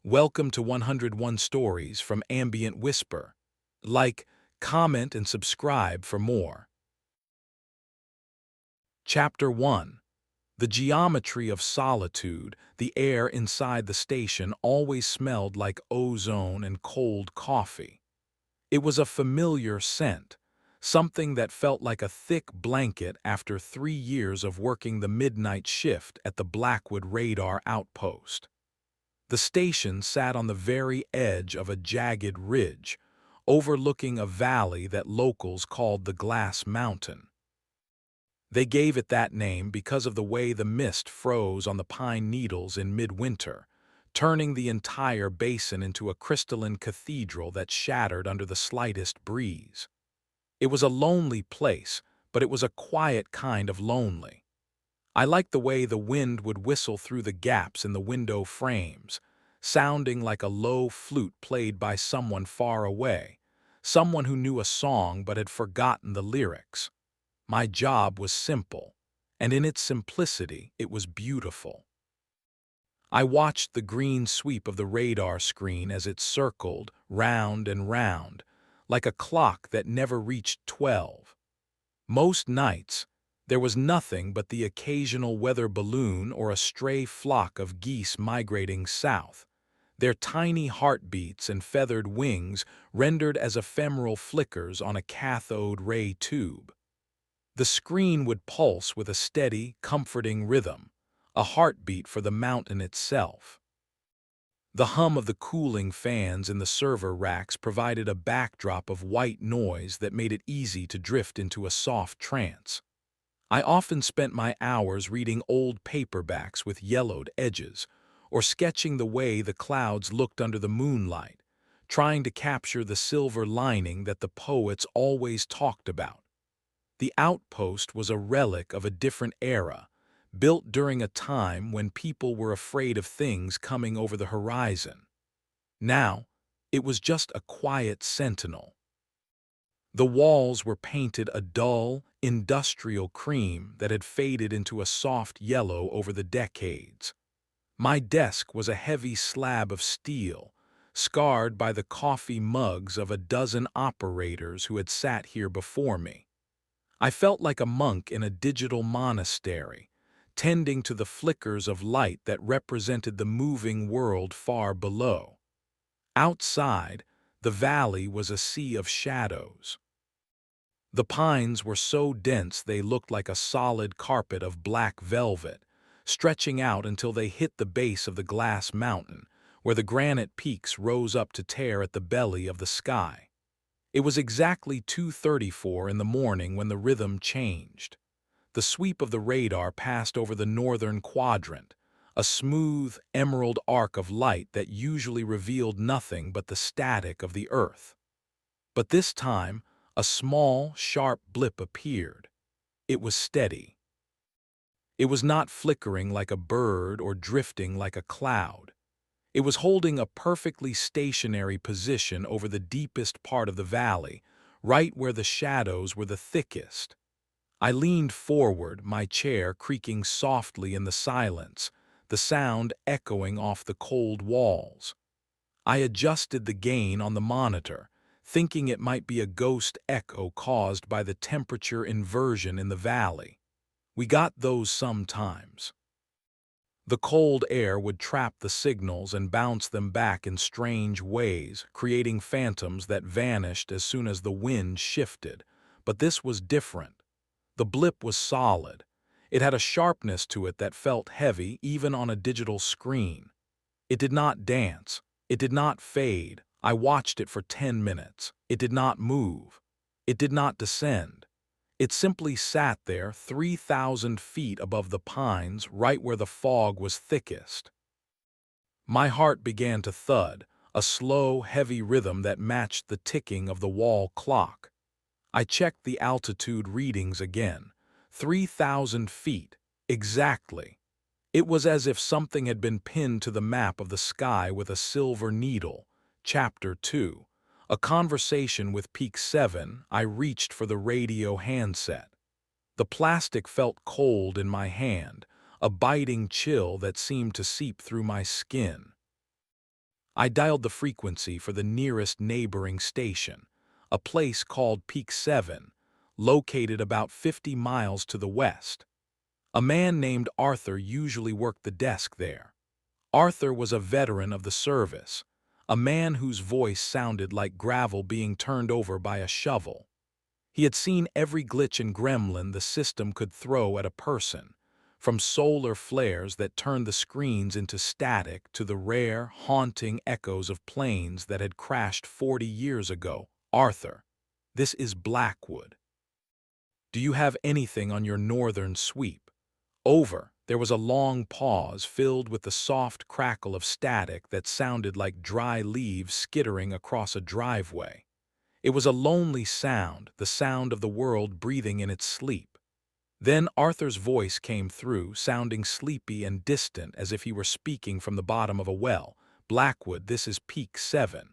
Welcome to 101 Stories from Ambient Whisper. Like, comment, and subscribe for more. Chapter 1. The geometry of solitude. The air inside the station always smelled like ozone and cold coffee. It was a familiar scent, something that felt like a thick blanket after 3 years of working the midnight shift at the Blackwood radar outpost. The station sat on the very edge of a jagged ridge, overlooking a valley that locals called the Glass Mountain. They gave it that name because of the way the mist froze on the pine needles in midwinter, turning the entire basin into a crystalline cathedral that shattered under the slightest breeze. It was a lonely place, but it was a quiet kind of lonely. I liked the way the wind would whistle through the gaps in the window frames, sounding like a low flute played by someone far away, someone who knew a song but had forgotten the lyrics. My job was simple, and in its simplicity it was beautiful. I watched the green sweep of the radar screen as it circled, round and round, like a clock that never reached 12. Most nights, there was nothing but the occasional weather balloon or a stray flock of geese migrating south, their tiny heartbeats and feathered wings rendered as ephemeral flickers on a cathode ray tube. The screen would pulse with a steady, comforting rhythm, a heartbeat for the mountain itself. The hum of the cooling fans in the server racks provided a backdrop of white noise that made it easy to drift into a soft trance. I often spent my hours reading old paperbacks with yellowed edges, or sketching the way the clouds looked under the moonlight, trying to capture the silver lining that the poets always talked about. The outpost was a relic of a different era, built during a time when people were afraid of things coming over the horizon. Now, it was just a quiet sentinel. The walls were painted a dull, industrial cream that had faded into a soft yellow over the decades. My desk was a heavy slab of steel, scarred by the coffee mugs of a dozen operators who had sat here before me. I felt like a monk in a digital monastery, tending to the flickers of light that represented the moving world far below. Outside, the valley was a sea of shadows. The pines were so dense they looked like a solid carpet of black velvet, stretching out until they hit the base of the Glass Mountain, where the granite peaks rose up to tear at the belly of the sky. It was exactly 2:34 in the morning when the rhythm changed. The sweep of the radar passed over the northern quadrant, a smooth, emerald arc of light that usually revealed nothing but the static of the earth. But this time, a small, sharp blip appeared. It was steady. It was not flickering like a bird or drifting like a cloud. It was holding a perfectly stationary position over the deepest part of the valley, right where the shadows were the thickest. I leaned forward, my chair creaking softly in the silence, the sound echoing off the cold walls. I adjusted the gain on the monitor, thinking it might be a ghost echo caused by the temperature inversion in the valley. We got those sometimes. The cold air would trap the signals and bounce them back in strange ways, creating phantoms that vanished as soon as the wind shifted. But this was different. The blip was solid. It had a sharpness to it that felt heavy even on a digital screen. It did not dance. It did not fade. I watched it for 10 minutes. It did not move. It did not descend. It simply sat there 3,000 feet above the pines, right where the fog was thickest. My heart began to thud, a slow, heavy rhythm that matched the ticking of the wall clock. I checked the altitude readings again. 3,000 feet, exactly. It was as if something had been pinned to the map of the sky with a silver needle. Chapter 2. A conversation with Peak 7. I reached for the radio handset. The plastic felt cold in my hand, a biting chill that seemed to seep through my skin. I dialed the frequency for the nearest neighboring station, a place called Peak 7, located about 50 miles to the west. A man named Arthur usually worked the desk there. Arthur was a veteran of the service, a man whose voice sounded like gravel being turned over by a shovel. He had seen every glitch and gremlin the system could throw at a person, from solar flares that turned the screens into static to the rare, haunting echoes of planes that had crashed 40 years ago. Arthur, this is Blackwood. Do you have anything on your northern sweep? Over. There was a long pause filled with the soft crackle of static that sounded like dry leaves skittering across a driveway. It was a lonely sound, the sound of the world breathing in its sleep. Then Arthur's voice came through, sounding sleepy and distant as if he were speaking from the bottom of a well. Blackwood, this is Peak 7.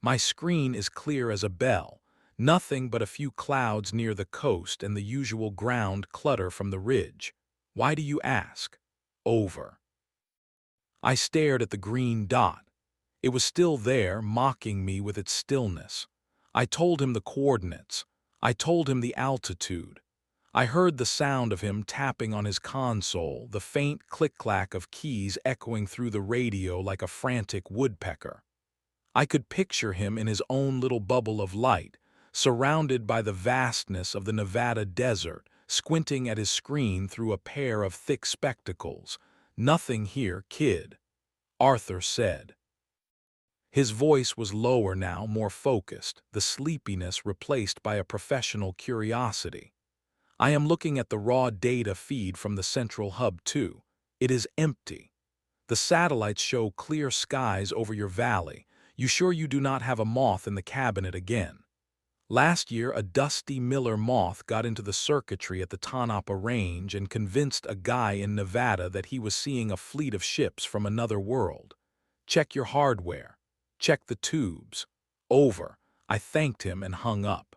My screen is clear as a bell. Nothing but a few clouds near the coast and the usual ground clutter from the ridge. Why do you ask? Over. I stared at the green dot. It was still there, mocking me with its stillness. I told him the coordinates. I told him the altitude. I heard the sound of him tapping on his console, the faint click-clack of keys echoing through the radio like a frantic woodpecker. I could picture him in his own little bubble of light, surrounded by the vastness of the Nevada desert, squinting at his screen through a pair of thick spectacles. "Nothing here, kid," Arthur said. His voice was lower now, more focused, the sleepiness replaced by a professional curiosity. "I am looking at the raw data feed from the central hub too. It is empty. The satellites show clear skies over your valley. You sure you do not have a moth in the cabinet again? Last year a dusty Miller moth got into the circuitry at the Tonopah Range and convinced a guy in Nevada that he was seeing a fleet of ships from another world. Check your hardware. Check the tubes. Over." I thanked him and hung up.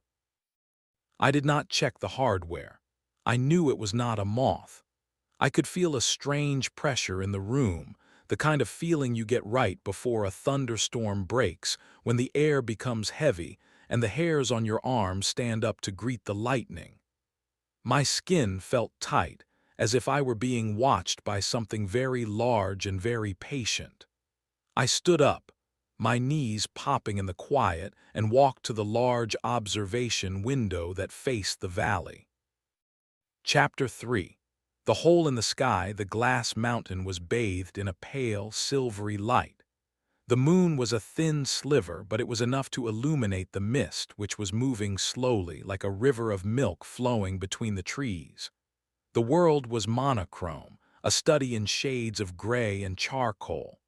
I did not check the hardware. I knew it was not a moth. I could feel a strange pressure in the room, the kind of feeling you get right before a thunderstorm breaks, when the air becomes heavy and the hairs on your arms stand up to greet the lightning. My skin felt tight, as if I were being watched by something very large and very patient. I stood up, my knees popping in the quiet, and walked to the large observation window that faced the valley. Chapter 3. The hole in the sky, the glass mountain, was bathed in a pale, silvery light. The moon was a thin sliver, but it was enough to illuminate the mist, which was moving slowly like a river of milk flowing between the trees. The world was monochrome, a study in shades of gray and charcoal.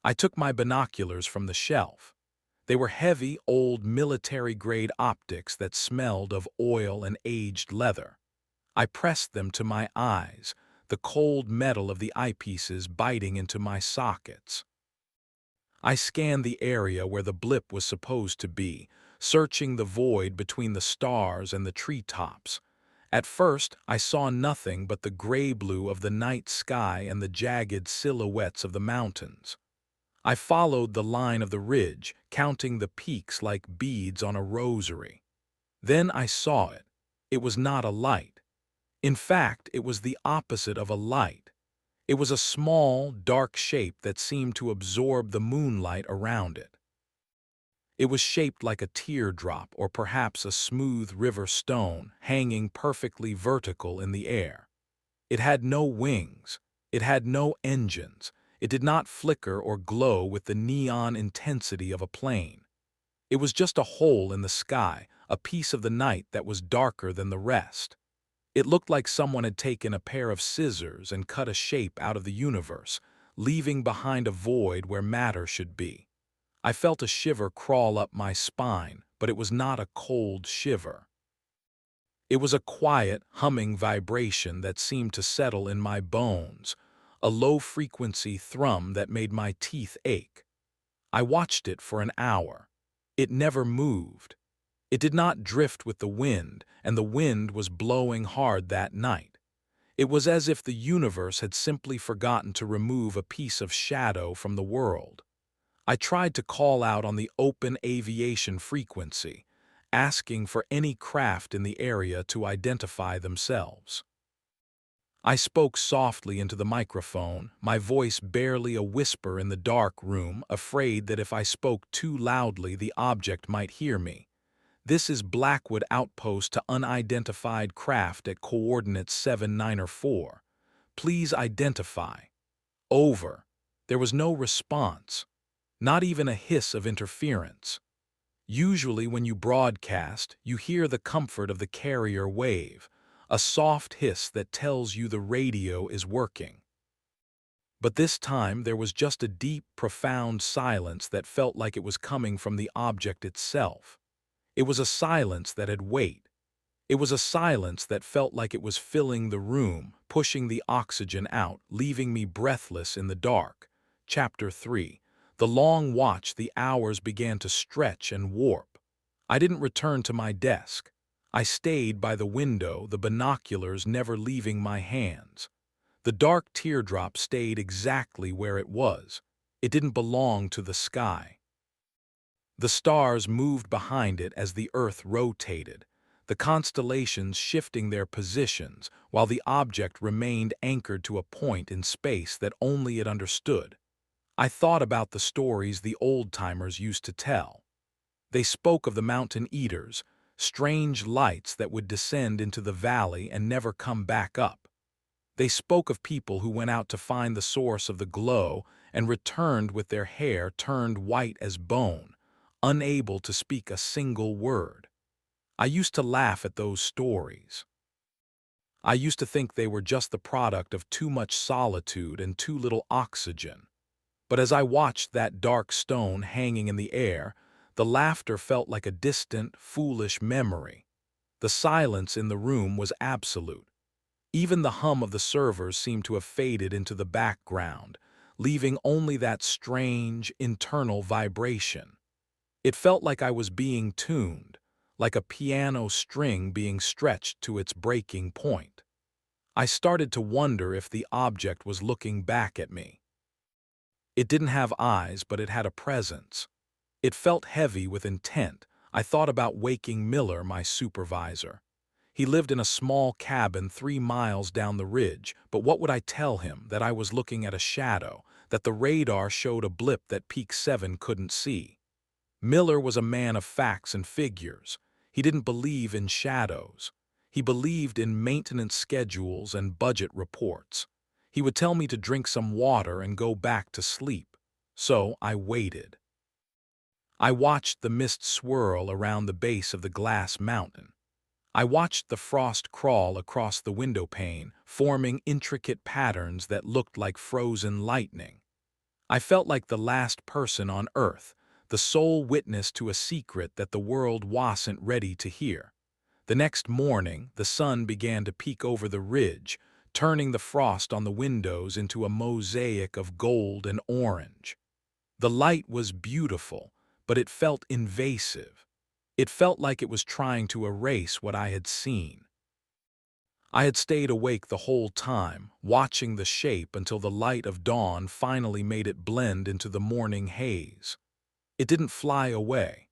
I took my binoculars from the shelf. They were heavy, old military-grade optics that smelled of oil and aged leather. I pressed them to my eyes, the cold metal of the eyepieces biting into my sockets. I scanned the area where the blip was supposed to be, searching the void between the stars and the treetops. At first, I saw nothing but the gray-blue of the night sky and the jagged silhouettes of the mountains. I followed the line of the ridge, counting the peaks like beads on a rosary. Then I saw it. It was not a light. In fact, it was the opposite of a light. It was a small, dark shape that seemed to absorb the moonlight around it. It was shaped like a teardrop or perhaps a smooth river stone, hanging perfectly vertical in the air. It had no wings. It had no engines. It did not flicker or glow with the neon intensity of a plane. It was just a hole in the sky, a piece of the night that was darker than the rest. It looked like someone had taken a pair of scissors and cut a shape out of the universe, leaving behind a void where matter should be. I felt a shiver crawl up my spine, but it was not a cold shiver. It was a quiet, humming vibration that seemed to settle in my bones, a low-frequency thrum that made my teeth ache. I watched it for an hour. It never moved. It did not drift with the wind, and the wind was blowing hard that night. It was as if the universe had simply forgotten to remove a piece of shadow from the world. I tried to call out on the open aviation frequency, asking for any craft in the area to identify themselves. I spoke softly into the microphone, my voice barely a whisper in the dark room, afraid that if I spoke too loudly the object might hear me. This is Blackwood Outpost to unidentified craft at coordinates 794. Please identify. Over. There was no response, not even a hiss of interference. Usually when you broadcast, you hear the comfort of the carrier wave, a soft hiss that tells you the radio is working. But this time there was just a deep, profound silence that felt like it was coming from the object itself. It was a silence that had weight. It was a silence that felt like it was filling the room, pushing the oxygen out, leaving me breathless in the dark. Chapter 3. The long watch, the hours began to stretch and warp. I didn't return to my desk. I stayed by the window, the binoculars never leaving my hands. The dark teardrop stayed exactly where it was. It didn't belong to the sky. The stars moved behind it as the earth rotated, the constellations shifting their positions while the object remained anchored to a point in space that only it understood. I thought about the stories the old-timers used to tell. They spoke of the mountain eaters, strange lights that would descend into the valley and never come back up. They spoke of people who went out to find the source of the glow and returned with their hair turned white as bone, unable to speak a single word. I used to laugh at those stories. I used to think they were just the product of too much solitude and too little oxygen. But as I watched that dark stone hanging in the air, the laughter felt like a distant, foolish memory. The silence in the room was absolute. Even the hum of the servers seemed to have faded into the background, leaving only that strange, internal vibration. It felt like I was being tuned, like a piano string being stretched to its breaking point. I started to wonder if the object was looking back at me. It didn't have eyes, but it had a presence. It felt heavy with intent. I thought about waking Miller, my supervisor. He lived in a small cabin 3 miles down the ridge, but what would I tell him? That I was looking at a shadow, that the radar showed a blip that Peak 7 couldn't see. Miller was a man of facts and figures. He didn't believe in shadows. He believed in maintenance schedules and budget reports. He would tell me to drink some water and go back to sleep. So I waited. I watched the mist swirl around the base of the glass mountain. I watched the frost crawl across the window pane, forming intricate patterns that looked like frozen lightning. I felt like the last person on Earth, the sole witness to a secret that the world wasn't ready to hear. The next morning, the sun began to peek over the ridge, turning the frost on the windows into a mosaic of gold and orange. The light was beautiful, but it felt invasive. It felt like it was trying to erase what I had seen. I had stayed awake the whole time, watching the shape until the light of dawn finally made it blend into the morning haze. It didn't fly away.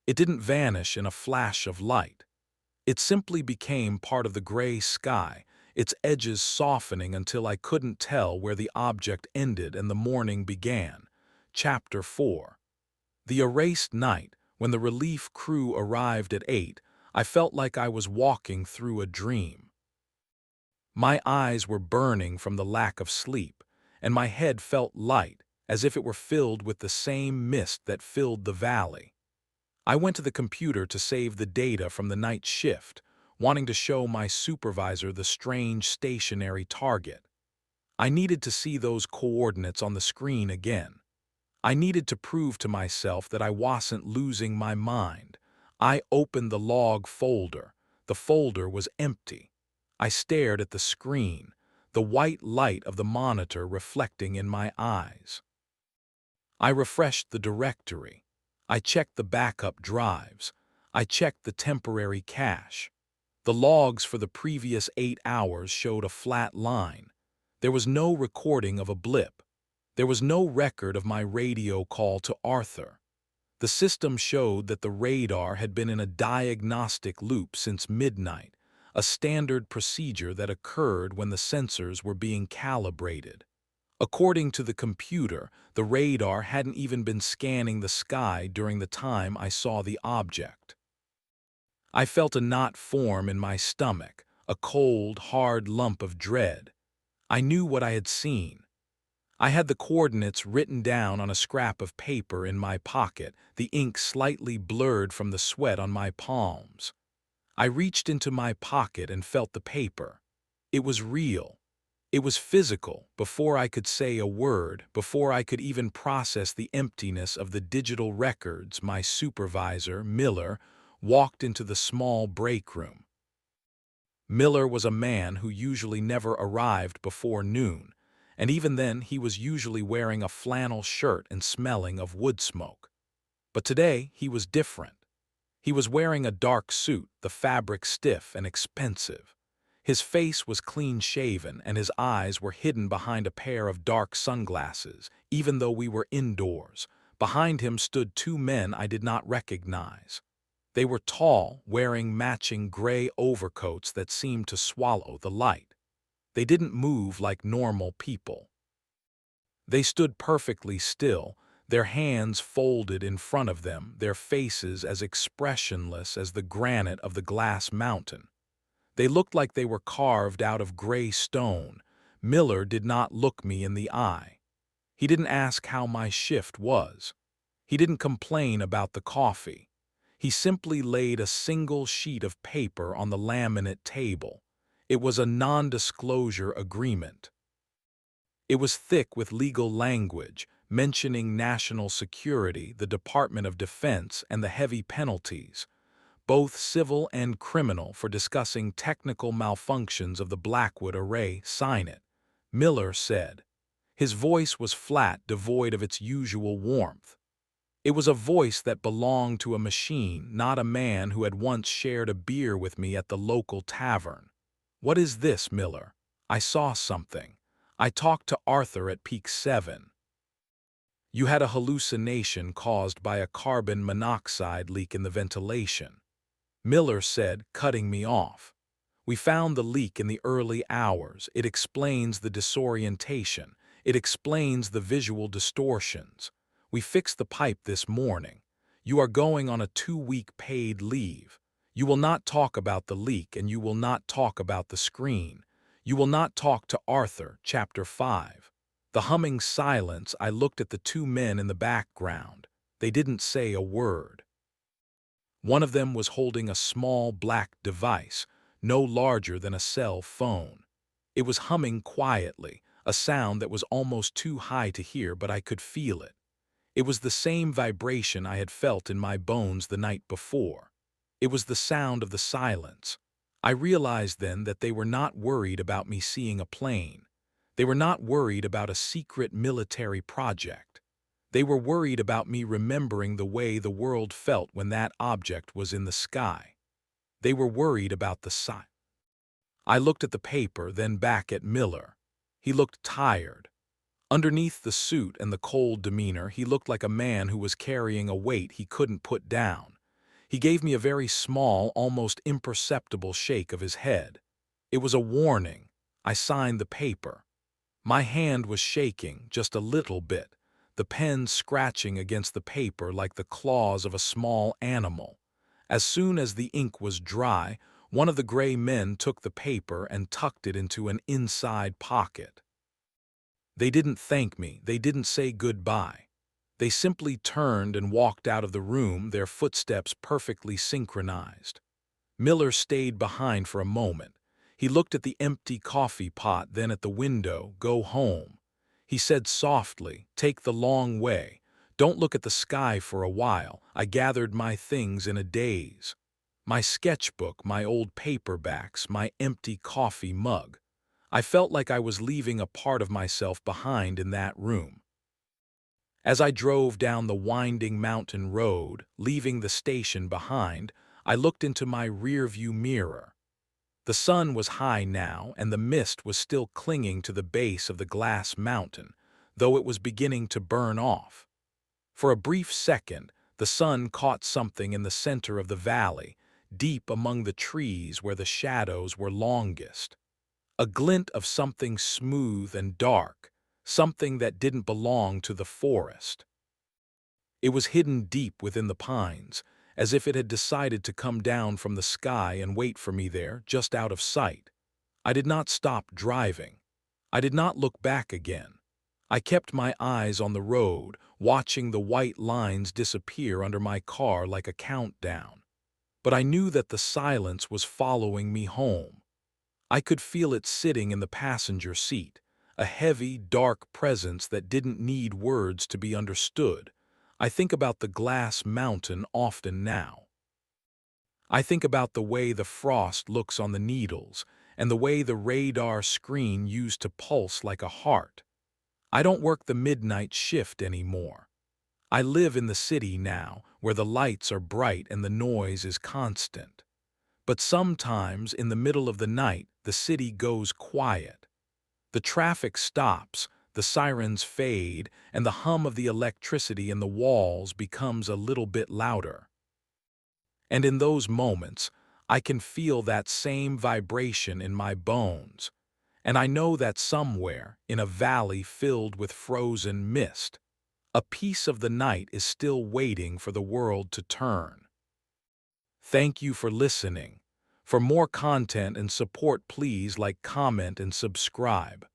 It didn't vanish in a flash of light. It simply became part of the gray sky, its edges softening until I couldn't tell where the object ended and the morning began. Chapter 4. The erased night. When the relief crew arrived at 8, I felt like I was walking through a dream. My eyes were burning from the lack of sleep, and my head felt light, as if it were filled with the same mist that filled the valley. I went to the computer to save the data from the night shift, wanting to show my supervisor the strange stationary target. I needed to see those coordinates on the screen again. I needed to prove to myself that I wasn't losing my mind. I opened the log folder. The folder was empty. I stared at the screen, the white light of the monitor reflecting in my eyes. I refreshed the directory. I checked the backup drives. I checked the temporary cache. The logs for the previous 8 hours showed a flat line. There was no recording of a blip. There was no record of my radio call to Arthur. The system showed that the radar had been in a diagnostic loop since midnight, a standard procedure that occurred when the sensors were being calibrated. According to the computer, the radar hadn't even been scanning the sky during the time I saw the object. I felt a knot form in my stomach, a cold, hard lump of dread. I knew what I had seen. I had the coordinates written down on a scrap of paper in my pocket, the ink slightly blurred from the sweat on my palms. I reached into my pocket and felt the paper. It was real. It was physical, before I could say a word, before I could even process the emptiness of the digital records. My supervisor, Miller, walked into the small break room. Miller was a man who usually never arrived before noon, and even then he was usually wearing a flannel shirt and smelling of wood smoke. But today he was different. He was wearing a dark suit, the fabric stiff and expensive. His face was clean-shaven and his eyes were hidden behind a pair of dark sunglasses, even though we were indoors. Behind him stood two men I did not recognize. They were tall, wearing matching gray overcoats that seemed to swallow the light. They didn't move like normal people. They stood perfectly still, their hands folded in front of them, their faces as expressionless as the granite of the glass mountain. They looked like they were carved out of gray stone. Miller did not look me in the eye. He didn't ask how my shift was. He didn't complain about the coffee. He simply laid a single sheet of paper on the laminate table. It was a non-disclosure agreement. It was thick with legal language, mentioning national security, the Department of Defense, and the heavy penalties, both civil and criminal, for discussing technical malfunctions of the Blackwood array. Sign it, Miller said. His voice was flat, devoid of its usual warmth. It was a voice that belonged to a machine, not a man who had once shared a beer with me at the local tavern. What is this, Miller? I saw something. I talked to Arthur at Peak 7. You had a hallucination caused by a carbon monoxide leak in the ventilation, Miller said, cutting me off. We found the leak in the early hours. It explains the disorientation. It explains the visual distortions. We fixed the pipe this morning. You are going on a 2-week paid leave. You will not talk about the leak, and you will not talk about the screen. You will not talk to Arthur. Chapter 5. The humming silence. I looked at the two men in the background. They didn't say a word. One of them was holding a small black device, no larger than a cell phone. It was humming quietly, a sound that was almost too high to hear, but I could feel it. It was the same vibration I had felt in my bones the night before. It was the sound of the silence. I realized then that they were not worried about me seeing a plane. They were not worried about a secret military project. They were worried about me remembering the way the world felt when that object was in the sky. They were worried about the sight. I looked at the paper, then back at Miller. He looked tired. Underneath the suit and the cold demeanor, he looked like a man who was carrying a weight he couldn't put down. He gave me a very small, almost imperceptible shake of his head. It was a warning. I signed the paper. My hand was shaking, just a little bit, the pen scratching against the paper like the claws of a small animal. As soon as the ink was dry, one of the gray men took the paper and tucked it into an inside pocket. They didn't thank me. They didn't say goodbye. They simply turned and walked out of the room, their footsteps perfectly synchronized. Miller stayed behind for a moment. He looked at the empty coffee pot, then at the window. Go home. He said softly, take the long way. Don't look at the sky for a while. I gathered my things in a daze. My sketchbook, my old paperbacks, my empty coffee mug. I felt like I was leaving a part of myself behind in that room. As I drove down the winding mountain road, leaving the station behind, I looked into my rearview mirror. The sun was high now, and the mist was still clinging to the base of the glass mountain. though it was beginning to burn off. For a brief second, the sun caught something in the center of the valley, deep among the trees where the shadows were longest. A glint of something smooth and dark, something that didn't belong to the forest. It was hidden deep within the pines, as if it had decided to come down from the sky and wait for me there, just out of sight. I did not stop driving. I did not look back again. I kept my eyes on the road, watching the white lines disappear under my car like a countdown. But I knew that the silence was following me home. I could feel it sitting in the passenger seat, a heavy, dark presence that didn't need words to be understood. I think about the glass mountain often now. I think about the way the frost looks on the needles and the way the radar screen used to pulse like a heart. I don't work the midnight shift anymore. I live in the city now, where the lights are bright and the noise is constant. But sometimes, in the middle of the night, the city goes quiet. The traffic stops, the sirens fade, and the hum of the electricity in the walls becomes a little bit louder. And in those moments, I can feel that same vibration in my bones. And I know that somewhere, in a valley filled with frozen mist, a piece of the night is still waiting for the world to turn. Thank you for listening. For more content and support, please like, comment, and subscribe.